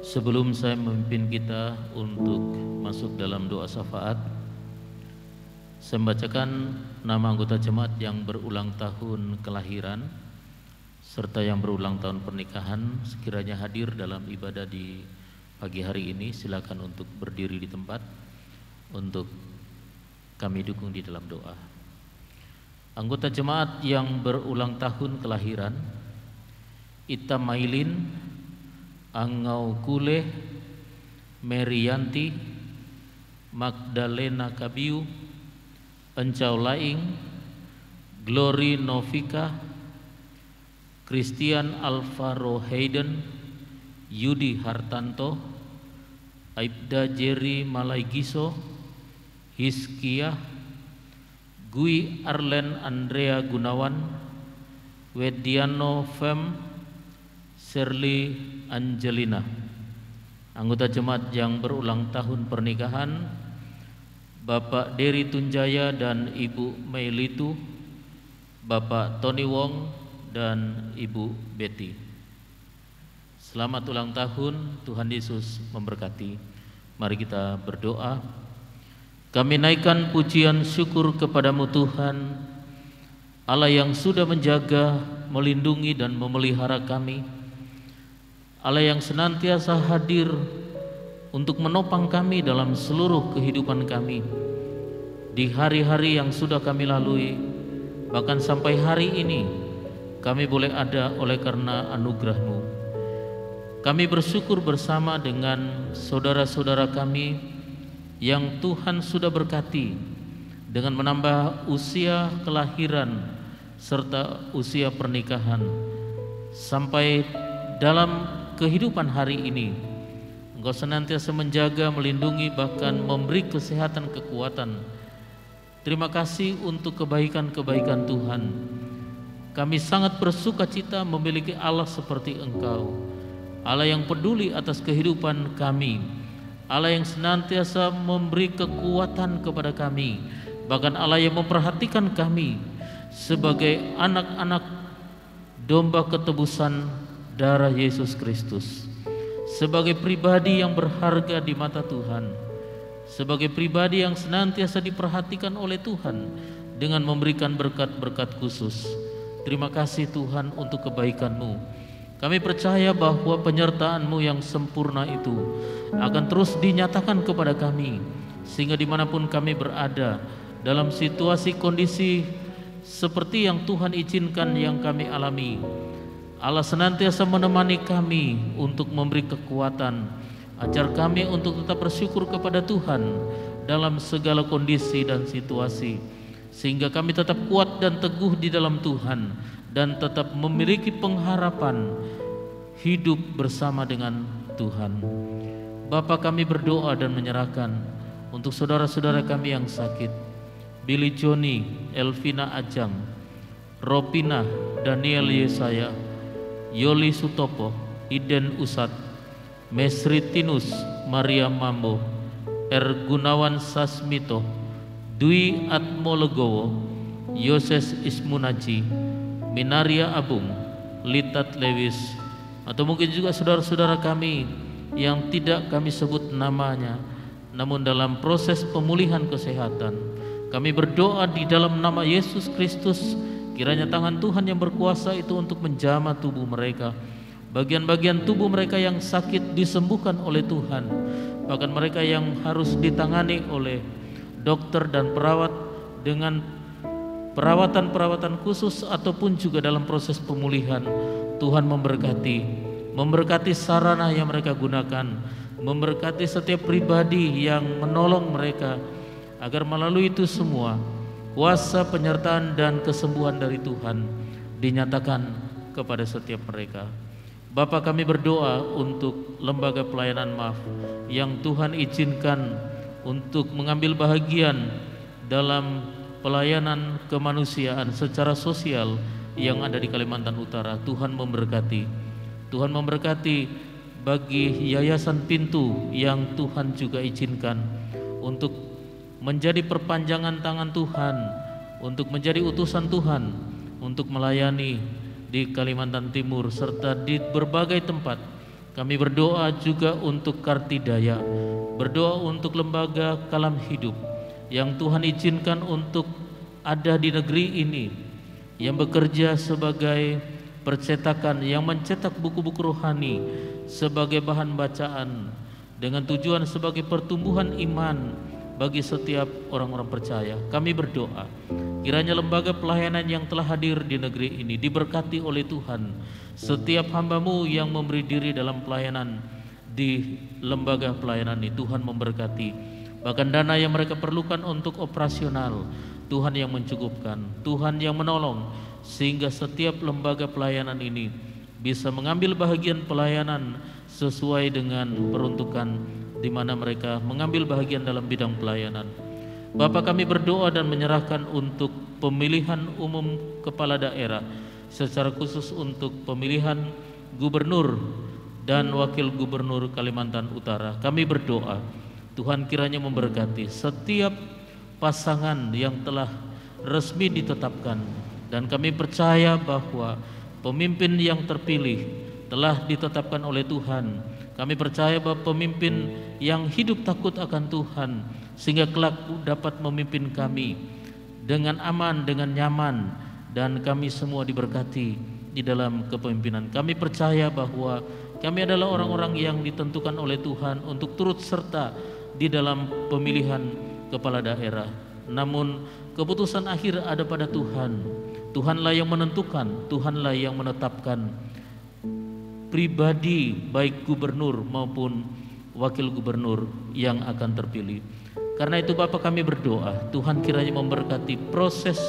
Sebelum saya memimpin kita untuk masuk dalam doa syafaat, saya membacakan nama anggota jemaat yang berulang tahun kelahiran serta yang berulang tahun pernikahan. Sekiranya hadir dalam ibadah di pagi hari ini, silakan untuk berdiri di tempat untuk kami dukung di dalam doa. Anggota jemaat yang berulang tahun kelahiran: Ita Mailin, Angau Kule, Merianti, Magdalena Kabiu, Encau Laing, Glory Novika, Christian Alvaro Hayden, Yudi Hartanto, Aibda Jerry Malaigiso, Hiskia, Gui Arlen Andrea Gunawan, Wediano Fem, Shirley Angelina. Anggota jemaat yang berulang tahun pernikahan: Bapak Dery Tunjaya dan Ibu Meilitu, Bapak Tony Wong dan Ibu Betty. Selamat ulang tahun, Tuhan Yesus memberkati. Mari kita berdoa. Kami naikkan pujian syukur kepadamu Tuhan, Allah yang sudah menjaga, melindungi dan memelihara kami, Allah yang senantiasa hadir untuk menopang kami dalam seluruh kehidupan kami di hari-hari yang sudah kami lalui, bahkan sampai hari ini kami boleh ada oleh karena anugerah-Mu. Kami bersyukur bersama dengan saudara-saudara kami yang Tuhan sudah berkati dengan menambah usia kelahiran serta usia pernikahan sampai dalam kehidupan hari ini. Engkau senantiasa menjaga, melindungi, bahkan memberi kesehatan, kekuatan. Terima kasih untuk kebaikan-kebaikan Tuhan. Kami sangat bersuka cita memiliki Allah seperti Engkau, Allah yang peduli atas kehidupan kami, Allah yang senantiasa memberi kekuatan kepada kami, bahkan Allah yang memperhatikan kami sebagai anak-anak domba ketebusan darah Yesus Kristus, sebagai pribadi yang berharga di mata Tuhan, sebagai pribadi yang senantiasa diperhatikan oleh Tuhan dengan memberikan berkat-berkat khusus. Terima kasih Tuhan untuk kebaikan-Mu. Kami percaya bahwa penyertaan-Mu yang sempurna itu akan terus dinyatakan kepada kami, sehingga dimanapun kami berada dalam situasi kondisi seperti yang Tuhan izinkan yang kami alami, Allah senantiasa menemani kami untuk memberi kekuatan, ajar kami untuk tetap bersyukur kepada Tuhan dalam segala kondisi dan situasi, sehingga kami tetap kuat dan teguh di dalam Tuhan dan tetap memiliki pengharapan hidup bersama dengan Tuhan. Bapa, kami berdoa dan menyerahkan untuk saudara-saudara kami yang sakit: Billy Joni, Elvina Ajang, Ropina, Daniel Yesaya, Yoli Sutopo, Iden Usat, Mesritinus Maria Mambo, Gunawan Sasmito, Dwi Atmolegowo, Yoses Ismunaji, Minaria Abung, Litat Lewis, atau mungkin juga saudara-saudara kami yang tidak kami sebut namanya, namun dalam proses pemulihan kesehatan, kami berdoa di dalam nama Yesus Kristus, kiranya tangan Tuhan yang berkuasa itu untuk menjamah tubuh mereka. Bagian-bagian tubuh mereka yang sakit disembuhkan oleh Tuhan. Bahkan mereka yang harus ditangani oleh dokter dan perawat dengan perawatan-perawatan khusus ataupun juga dalam proses pemulihan, Tuhan memberkati sarana yang mereka gunakan, memberkati setiap pribadi yang menolong mereka, agar melalui itu semua kuasa penyertaan dan kesembuhan dari Tuhan dinyatakan kepada setiap mereka. Bapa, kami berdoa untuk lembaga pelayanan maaf yang Tuhan izinkan untuk mengambil bahagian dalam pelayanan kemanusiaan secara sosial yang ada di Kalimantan Utara. Tuhan memberkati bagi Yayasan Pintu yang Tuhan juga izinkan untuk menjadi perpanjangan tangan Tuhan, untuk menjadi utusan Tuhan, untuk melayani di Kalimantan Timur serta di berbagai tempat. Kami berdoa juga untuk Kartidaya, berdoa untuk lembaga Kalam Hidup yang Tuhan izinkan untuk ada di negeri ini, yang bekerja sebagai percetakan, yang mencetak buku-buku rohani sebagai bahan bacaan dengan tujuan sebagai pertumbuhan iman bagi setiap orang-orang percaya. Kami berdoa kiranya lembaga pelayanan yang telah hadir di negeri ini diberkati oleh Tuhan. Setiap hamba-Mu yang memberi diri dalam pelayanan di lembaga pelayanan ini, Tuhan memberkati. Bahkan dana yang mereka perlukan untuk operasional, Tuhan yang mencukupkan, Tuhan yang menolong, sehingga setiap lembaga pelayanan ini bisa mengambil bahagian pelayanan sesuai dengan peruntukan di mana mereka mengambil bahagian dalam bidang pelayanan. Bapa, kami berdoa dan menyerahkan untuk pemilihan umum kepala daerah, secara khusus untuk pemilihan gubernur dan wakil gubernur Kalimantan Utara. Kami berdoa Tuhan kiranya memberkati setiap pasangan yang telah resmi ditetapkan, dan kami percaya bahwa pemimpin yang terpilih telah ditetapkan oleh Tuhan. Kami percaya bahwa pemimpin yang hidup takut akan Tuhan, sehingga kelak dapat memimpin kami dengan aman, dengan nyaman, dan kami semua diberkati di dalam kepemimpinan. Kami percaya bahwa kami adalah orang-orang yang ditentukan oleh Tuhan untuk turut serta di dalam pemilihan kepala daerah. Namun keputusan akhir ada pada Tuhan. Tuhanlah yang menentukan, Tuhanlah yang menetapkan pribadi baik gubernur maupun wakil gubernur yang akan terpilih. Karena itu Bapak, kami berdoa Tuhan kiranya memberkati proses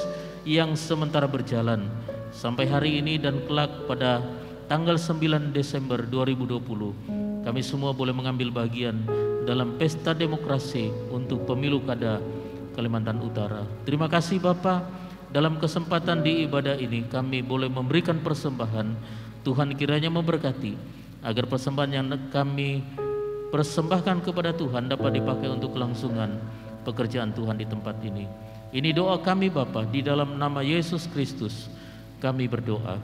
yang sementara berjalan sampai hari ini dan kelak pada tanggal 9 Desember 2020 kami semua boleh mengambil bagian dalam pesta demokrasi untuk pemilu kada Kalimantan Utara. Terima kasih Bapak, dalam kesempatan di ibadah ini kami boleh memberikan persembahan. Tuhan kiranya memberkati agar persembahan yang kami persembahkan kepada Tuhan dapat dipakai untuk kelangsungan pekerjaan Tuhan di tempat ini. Ini doa kami Bapa, di dalam nama Yesus Kristus kami berdoa.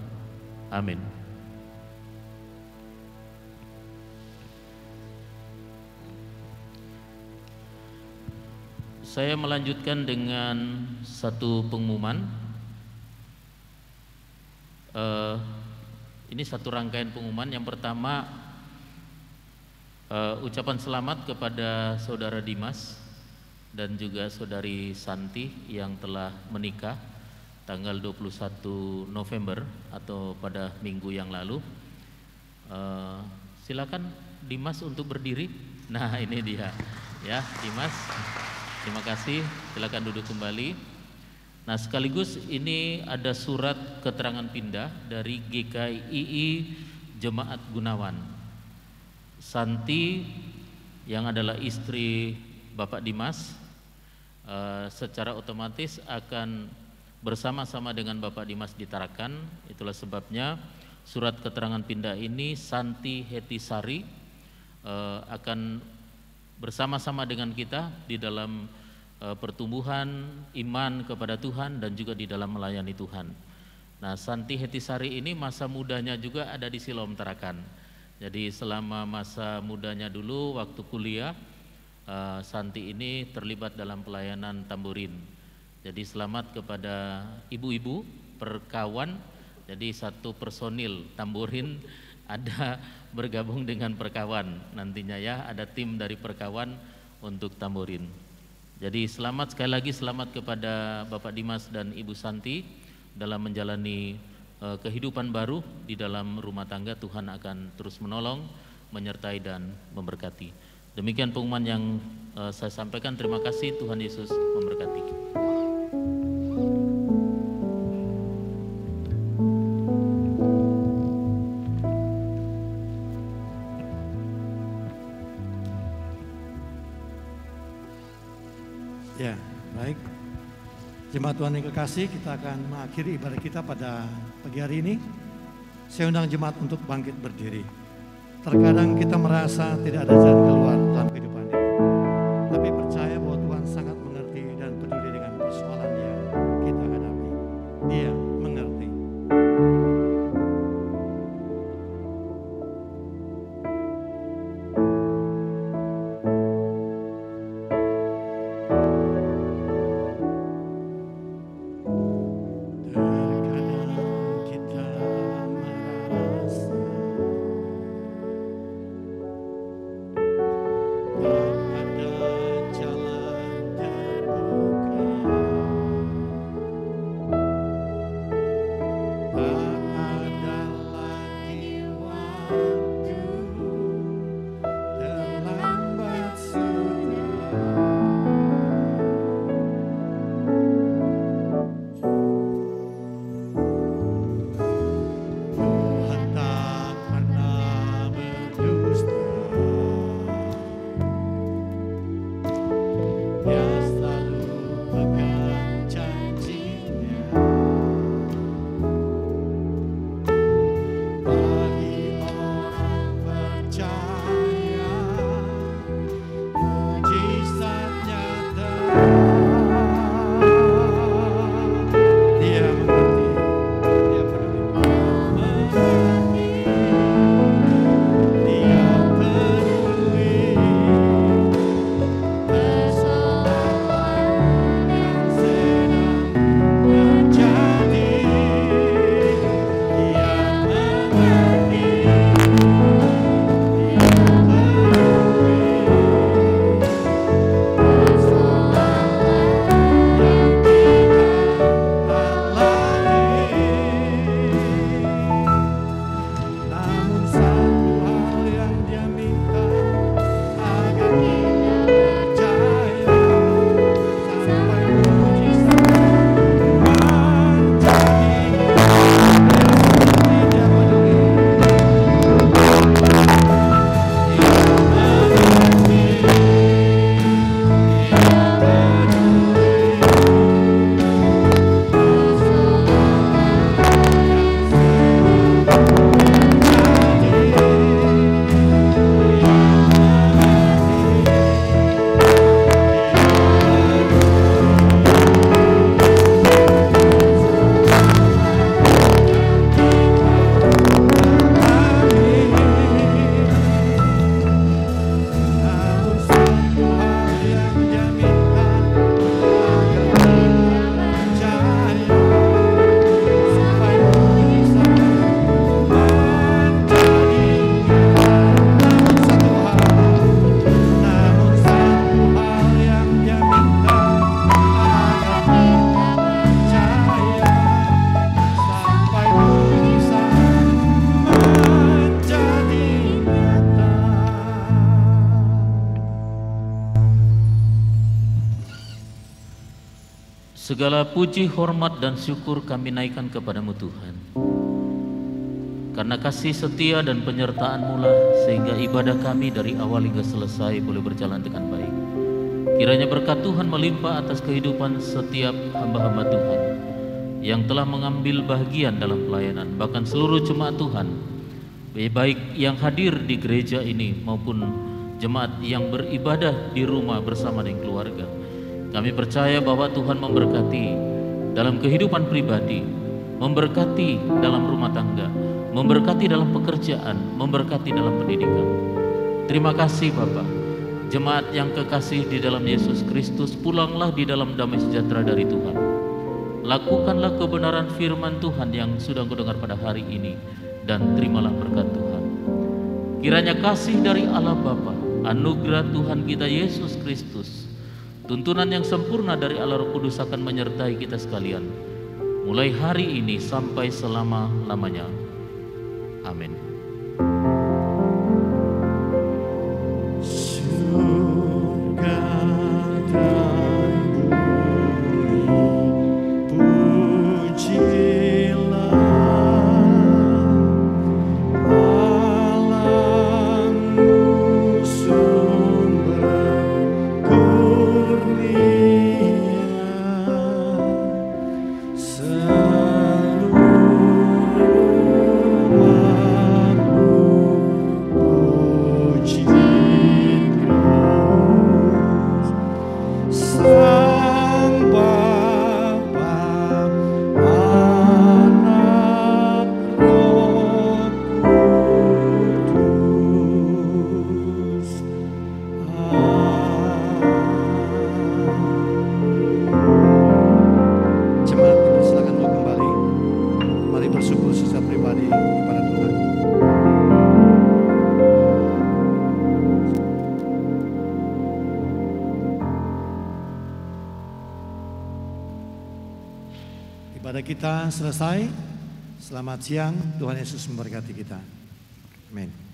Amin. Saya melanjutkan dengan satu pengumuman. Ini satu rangkaian pengumuman. Yang pertama, ucapan selamat kepada Saudara Dimas dan juga Saudari Santi yang telah menikah tanggal 21 November atau pada minggu yang lalu. Silakan Dimas untuk berdiri. Nah, ini dia ya, Dimas. Terima kasih, silakan duduk kembali. Nah, sekaligus ini ada surat keterangan pindah dari GKII Jemaat Gunawan. Santi yang adalah istri Bapak Dimas secara otomatis akan bersama-sama dengan Bapak Dimas di Tarakan. Itulah sebabnya surat keterangan pindah ini Santi Hetisari akan bersama-sama dengan kita di dalam pertumbuhan iman kepada Tuhan dan juga di dalam melayani Tuhan. Nah, Santi Hetisari ini masa mudanya juga ada di Siloam Tarakan. Jadi selama masa mudanya dulu waktu kuliah, Santi ini terlibat dalam pelayanan tamburin. Jadi selamat kepada ibu-ibu perkawan. Jadi satu personil tamburin ada bergabung dengan perkawan nantinya ya, ada tim dari perkawan untuk tamburin. Jadi selamat, sekali lagi selamat kepada Bapak Dimas dan Ibu Santi dalam menjalani kehidupan baru di dalam rumah tangga. Tuhan akan terus menolong, menyertai dan memberkati. Demikian pengumuman yang saya sampaikan. Terima kasih, Tuhan Yesus memberkati. Ya, baik. Jemaat Tuhan yang kekasih, kita akan mengakhiri ibadah kita pada pagi hari ini. Saya undang jemaat untuk bangkit berdiri. Terkadang kita merasa tidak ada jalan keluar dalam kehidupan ini. Tapi percaya bahwa Tuhan sangat mengerti dan peduli dengan persoalan yang kita hadapi. Dia mengerti. Segala puji, hormat, dan syukur kami naikkan kepadamu Tuhan. Karena kasih setia dan penyertaan-Mu lah sehingga ibadah kami dari awal hingga selesai boleh berjalan dengan baik. Kiranya berkat Tuhan melimpah atas kehidupan setiap hamba-hamba Tuhan yang telah mengambil bagian dalam pelayanan, bahkan seluruh jemaat Tuhan, baik yang hadir di gereja ini maupun jemaat yang beribadah di rumah bersama dengan keluarga. Kami percaya bahwa Tuhan memberkati dalam kehidupan pribadi, memberkati dalam rumah tangga, memberkati dalam pekerjaan, memberkati dalam pendidikan. Terima kasih Bapa. Jemaat yang kekasih di dalam Yesus Kristus, pulanglah di dalam damai sejahtera dari Tuhan. Lakukanlah kebenaran firman Tuhan yang sudah Engkau dengar pada hari ini, dan terimalah berkat Tuhan. Kiranya kasih dari Allah Bapa, anugerah Tuhan kita Yesus Kristus, tuntunan yang sempurna dari Allah Roh Kudus akan menyertai kita sekalian, mulai hari ini sampai selama-lamanya. Amin. Seluruh Baik, kita selesai. Selamat siang, Tuhan Yesus memberkati kita. Amin.